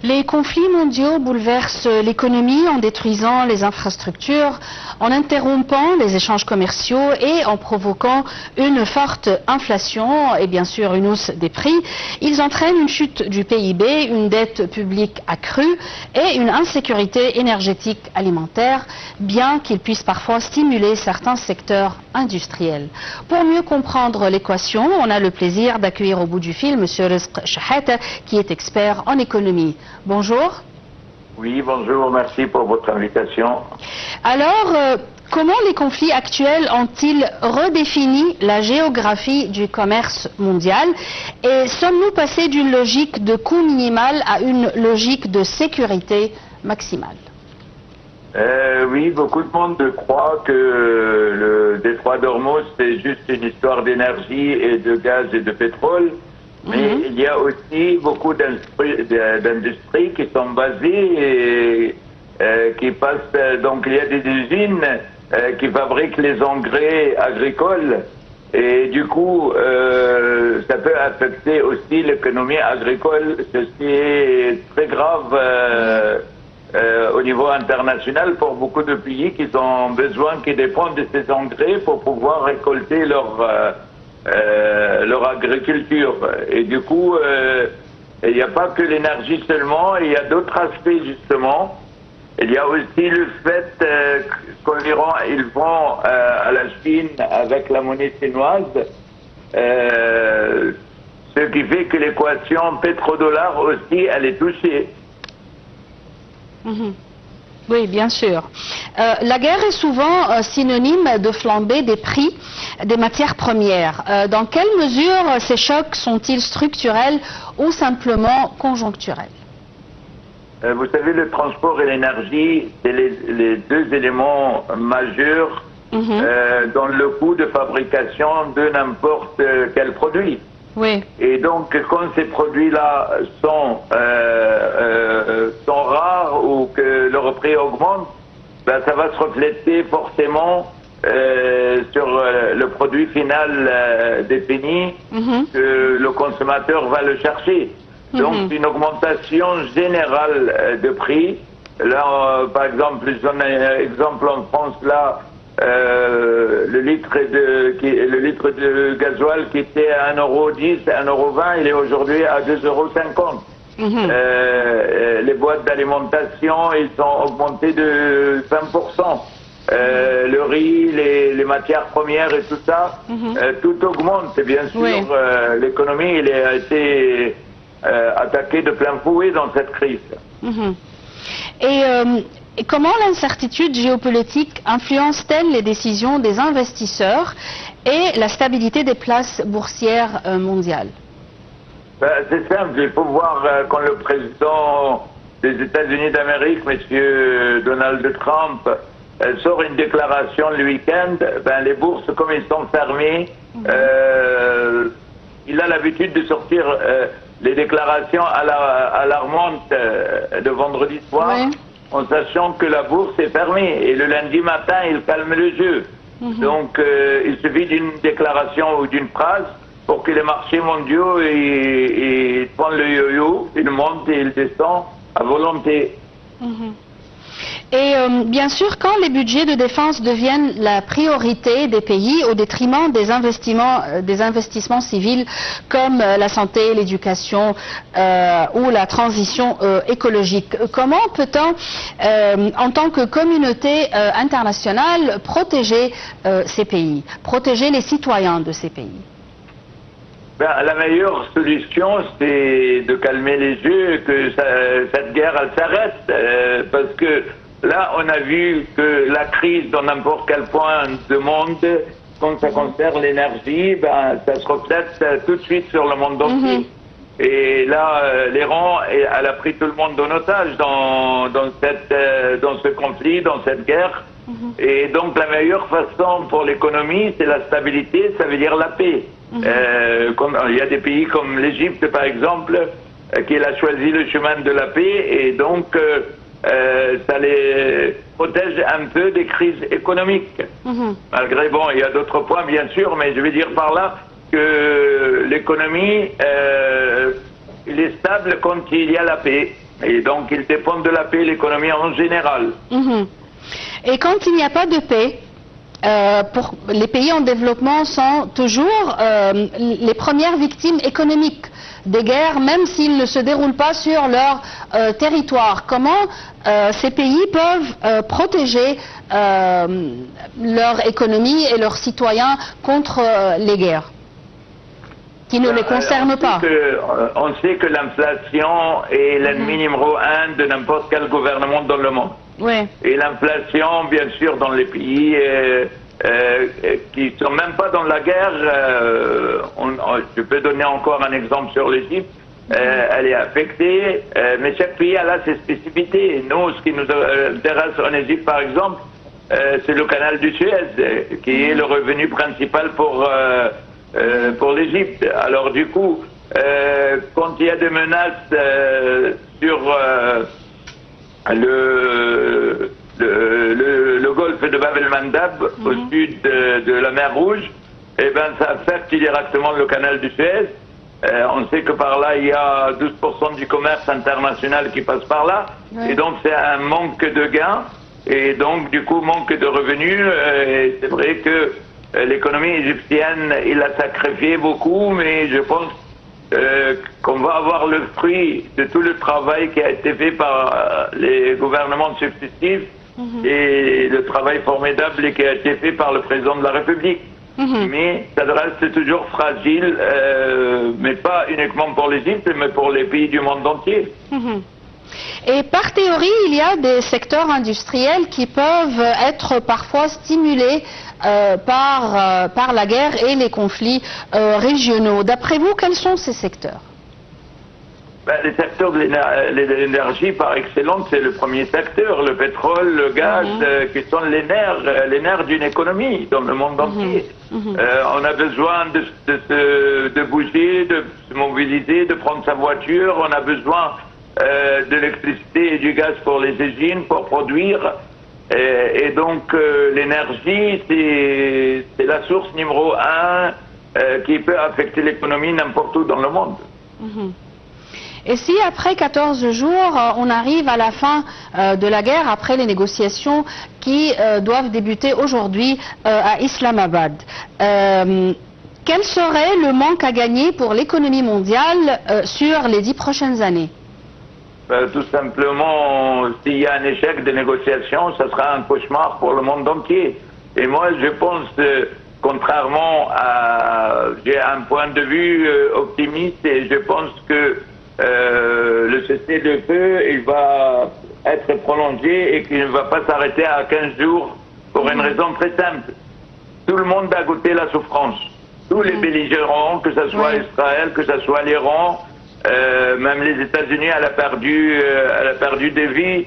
Les conflits mondiaux bouleversent l'économie en détruisant les infrastructures, en interrompant les échanges commerciaux et en provoquant une forte inflation et bien sûr une hausse des prix. Ils entraînent une chute du PIB, une dette publique accrue et une insécurité énergétique alimentaire, bien qu'ils puissent parfois stimuler certains secteurs industriels. Pour mieux comprendre l'équation, on a le plaisir d'accueillir au bout du fil M. Rizq Chahata, qui est expert en économie. Bonjour. Oui, bonjour, merci pour votre invitation. Alors, comment les conflits actuels ont-ils redéfini la géographie du commerce mondial? Et sommes-nous passés d'une logique de coût minimal à une logique de sécurité maximale? Oui, beaucoup de monde croit que le détroit d'Ormuz, c'est juste une histoire d'énergie et de gaz et de pétrole. Mais il y a aussi beaucoup d'industries qui sont basées et qui passent. Donc il y a des usines qui fabriquent les engrais agricoles et du coup ça peut affecter aussi l'économie agricole. Ceci est très grave au niveau international pour beaucoup de pays qui ont besoin, qui dépendent de ces engrais pour pouvoir récolter leur agriculture. Et du coup, il n'y a pas que l'énergie seulement, il y a d'autres aspects justement. Il y a aussi le fait qu'en Iran, ils vont à la Chine avec la monnaie chinoise, ce qui fait que l'équation pétrodollar aussi, elle est touchée. Oui, bien sûr. La guerre est souvent synonyme de flambée des prix des matières premières. Dans quelle mesure ces chocs sont-ils structurels ou simplement conjoncturels? Vous savez, le transport et l'énergie, c'est les deux éléments majeurs dans le coût de fabrication de n'importe quel produit. Oui. Et donc, quand ces produits-là sont rares ou que leur prix augmente, ben, ça va se refléter forcément sur le produit final des pénis que le consommateur va le chercher. Donc, une augmentation générale de prix. Là, par exemple, je donne un exemple en France, là, le litre de gasoil qui était à 1,10 €, 1,20 €, il est aujourd'hui à 2,50 €. Les boîtes d'alimentation, ils ont augmenté de 20%. Le riz, les matières premières et tout ça, tout augmente. Et bien sûr, l'économie elle a été attaquée de plein fouet dans cette crise. Et comment l'incertitude géopolitique influence-t-elle les décisions des investisseurs et la stabilité des places boursières mondiales? C'est simple, il faut voir quand le président des États-Unis d'Amérique, M. Donald Trump, sort une déclaration le week-end, ben, les bourses, comme ils sont fermées, il a l'habitude de sortir les déclarations alarmantes de vendredi soir, en sachant que la bourse est fermée. Et le lundi matin, il calme le jeu. Donc, il suffit d'une déclaration ou d'une phrase pour que les marchés mondiaux ils prennent le yo-yo, ils montent et ils descendent à volonté. Et bien sûr, quand les budgets de défense deviennent la priorité des pays au détriment des investissements civils comme la santé, l'éducation ou la transition écologique, comment peut-on, en tant que communauté internationale, protéger ces pays, protéger les citoyens de ces pays? La meilleure solution, c'est de calmer les yeux, que cette guerre elle s'arrête, parce que là, on a vu que la crise dans n'importe quel point du monde, quand ça concerne l'énergie, ben, ça se reflète tout de suite sur le monde entier. Et là, l'Iran, elle a pris tout le monde en otage dans ce conflit, dans cette guerre. Et donc, la meilleure façon pour l'économie, c'est la stabilité, ça veut dire la paix. Il y a des pays comme l'Égypte, par exemple, qui a choisi le chemin de la paix, et donc ça les protège un peu des crises économiques. Malgré, bon, il y a d'autres points, bien sûr, mais je veux dire par là que l'économie, il est stable quand il y a la paix. Et donc, ils dépendent de la paix, l'économie en général. Et quand il n'y a pas de paix, pour les pays en développement sont toujours les premières victimes économiques des guerres, même s'ils ne se déroulent pas sur leur territoire. Comment ces pays peuvent protéger leur économie et leurs citoyens contre les guerres qui ne les concernent pas? On sait que l'inflation est l'ennemi numéro un de n'importe quel gouvernement dans le monde. Oui. Et l'inflation, bien sûr, dans les pays qui ne sont même pas dans la guerre, je peux donner encore un exemple sur l'Égypte, elle est affectée, mais chaque pays a là ses spécificités. Nous, ce qui nous intéresse en Égypte, par exemple, c'est le canal du Suez, qui est le revenu principal pour l'Égypte. Alors du coup, quand il y a des menaces sur le golfe de Bab el-Mandab, au sud de la mer Rouge, eh ben, ça affecte directement le canal du Suez. On sait que par là, il y a 12% du commerce international qui passe par là. Ouais. Et donc, c'est un manque de gains. Et donc, du coup, manque de revenus. Et c'est vrai que l'économie égyptienne, il a sacrifié beaucoup, mais je pense qu'on va avoir le fruit de tout le travail qui a été fait par les gouvernements successifs et le travail formidable qui a été fait par le président de la République. Mais ça reste toujours fragile, mais pas uniquement pour l'Égypte, mais pour les pays du monde entier. Et par théorie, il y a des secteurs industriels qui peuvent être parfois stimulés par la guerre et les conflits régionaux. D'après vous, quels sont ces secteurs? Les secteurs de l'énergie par excellence, c'est le premier secteur, le pétrole, le gaz, qui sont les nerfs d'une économie dans le monde entier. On a besoin de bouger, de se mobiliser, de prendre sa voiture, on a besoin de l'électricité et du gaz pour les usines, pour produire. Et donc l'énergie, c'est la source numéro un qui peut affecter l'économie n'importe où dans le monde. Et si après 14 jours, on arrive à la fin de la guerre, après les négociations qui doivent débuter aujourd'hui à Islamabad, quel serait le manque à gagner pour l'économie mondiale sur les 10 prochaines années? Tout simplement, s'il y a un échec des négociations, ça sera un cauchemar pour le monde entier. Et moi, je pense, contrairement à... J'ai un point de vue optimiste et je pense que le cessez-le-feu, il va être prolongé et qu'il ne va pas s'arrêter à 15 jours pour une raison très simple. Tout le monde a goûté la souffrance. Tous les belligérants, que ce soit Israël, que ce soit l'Iran, même les États-Unis, elle a perdu des vies.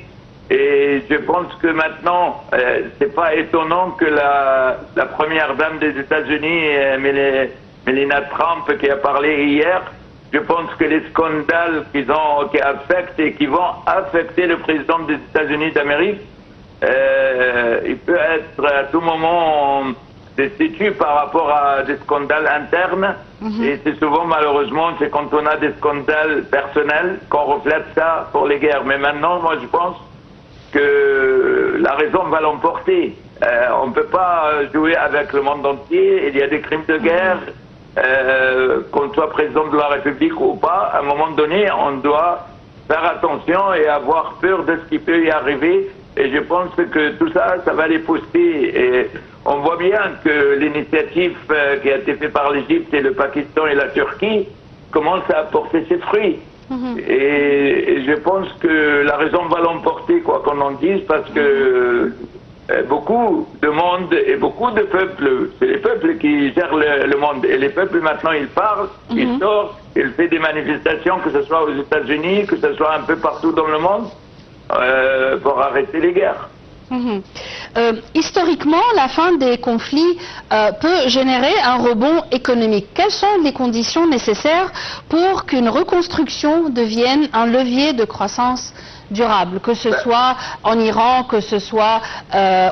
Et je pense que maintenant, c'est pas étonnant que la première dame des États-Unis, Melania Trump, qui a parlé hier, je pense que les scandales qui affectent et qui vont affecter le président des États-Unis d'Amérique, il peut être à tout moment destitué par rapport à des scandales internes. Et c'est souvent, malheureusement, c'est quand on a des scandales personnels qu'on reflète ça pour les guerres. Mais maintenant, moi, je pense que la raison va l'emporter. On ne peut pas jouer avec le monde entier. Il y a des crimes de guerre. Qu'on soit président de la République ou pas, à un moment donné, on doit faire attention et avoir peur de ce qui peut y arriver. Et je pense que tout ça, ça va les pousser. Et on voit bien que l'initiative qui a été faite par l'Égypte et le Pakistan et la Turquie commence à porter ses fruits. Et je pense que la raison va l'emporter, quoi qu'on en dise, parce que beaucoup de monde et beaucoup de peuples, c'est les peuples qui gèrent le monde. Et les peuples, maintenant, ils parlent, ils sortent, ils font des manifestations, que ce soit aux États-Unis, que ce soit un peu partout dans le monde, pour arrêter les guerres. Historiquement, la fin des conflits peut générer un rebond économique. Quelles sont les conditions nécessaires pour qu'une reconstruction devienne un levier de croissance durable, que ce soit en Iran, que ce soit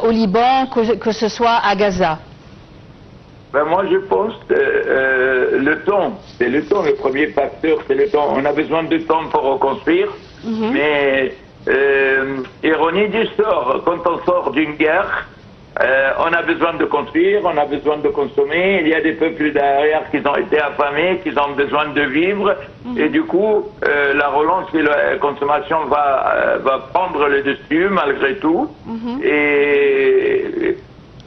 au Liban, que ce soit à Gaza? Moi, je pense que le temps, c'est le temps, le premier facteur, c'est le temps. On a besoin de temps pour reconstruire. Mais ironie du sort, quand on sort d'une guerre, on a besoin de construire, on a besoin de consommer. Il y a des peuples derrière qui ont été affamés, qui ont besoin de vivre. Et du coup, la relance et la consommation va prendre le dessus malgré tout. Et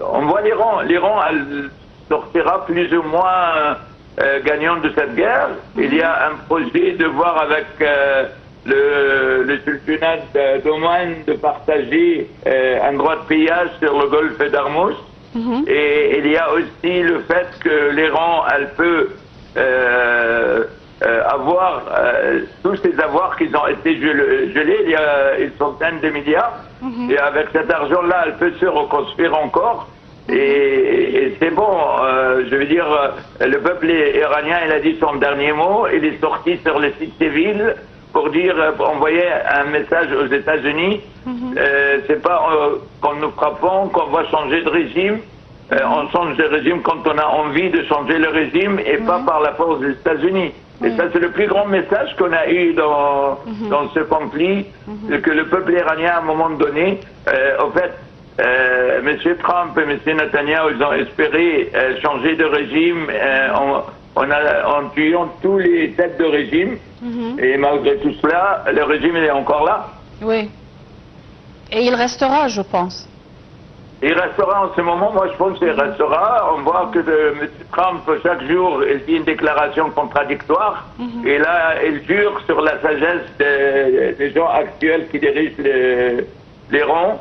on voit l'Iran. L'Iran, elle sortira plus ou moins gagnant de cette guerre. Il y a un projet de voir avec le sultanat d'Oman de partager un droit de pillage sur le golfe d'Ormuz. Et il y a aussi le fait que l'Iran, elle peut avoir tous ces avoirs qui ont été gelés, il y a une centaine de milliards. Et avec cet argent-là, elle peut se reconstruire encore. Et c'est bon, je veux dire, le peuple iranien, il a dit son dernier mot, il est sorti sur le site civil pour dire, envoyer un message aux États-Unis. C'est pas qu'en nous frappons qu'on va changer de régime. On change de régime quand on a envie de changer le régime et pas par la force des États-Unis. Et ça, c'est le plus grand message qu'on a eu dans ce conflit, que le peuple iranien, à un moment donné, en fait, M. Trump et M. Netanyahu, ils ont espéré changer de régime en tuant tous les têtes de régime. Et malgré tout cela, le régime il est encore là. Oui. Et il restera, je pense. Il restera en ce moment, moi je pense qu'il restera. On voit que M. Trump, chaque jour, il dit une déclaration contradictoire. Et là, il jure sur la sagesse des gens actuels qui dirigent l'Iran.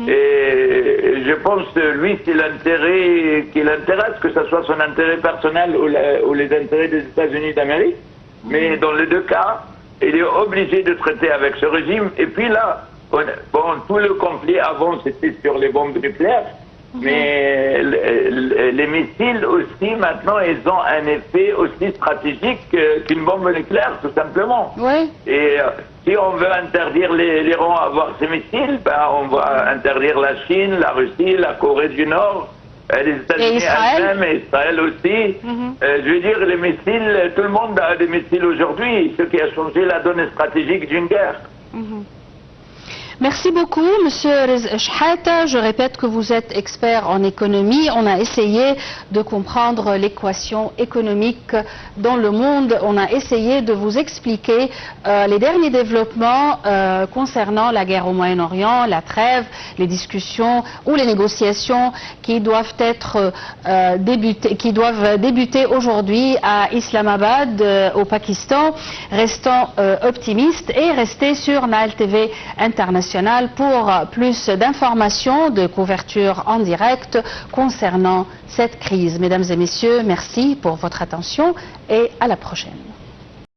Et je pense que lui, c'est l'intérêt qui l'intéresse, que ce soit son intérêt personnel ou les intérêts des États-Unis d'Amérique. Mais dans les deux cas, il est obligé de traiter avec ce régime. Et puis là, bon, tout le conflit avant, c'était sur les bombes nucléaires. Mais les missiles aussi, maintenant, ils ont un effet aussi stratégique qu'une bombe nucléaire, tout simplement. Oui. Et si on veut interdire l'Iran à avoir ces missiles, ben, on va interdire la Chine, la Russie, la Corée du Nord, les États-Unis elles-mêmes et Israël aussi. Je veux dire, les missiles, tout le monde a des missiles aujourd'hui, ce qui a changé la donne stratégique d'une guerre. Merci beaucoup, Monsieur Shahata. Je répète que vous êtes expert en économie. On a essayé de comprendre l'équation économique dans le monde. On a essayé de vous expliquer les derniers développements concernant la guerre au Moyen-Orient, la trêve, les discussions ou les négociations qui doivent débuter aujourd'hui à Islamabad, au Pakistan. Restons optimistes et restez sur Nile TV International pour plus d'informations, de couverture en direct concernant cette crise. Mesdames et messieurs, merci pour votre attention et à la prochaine.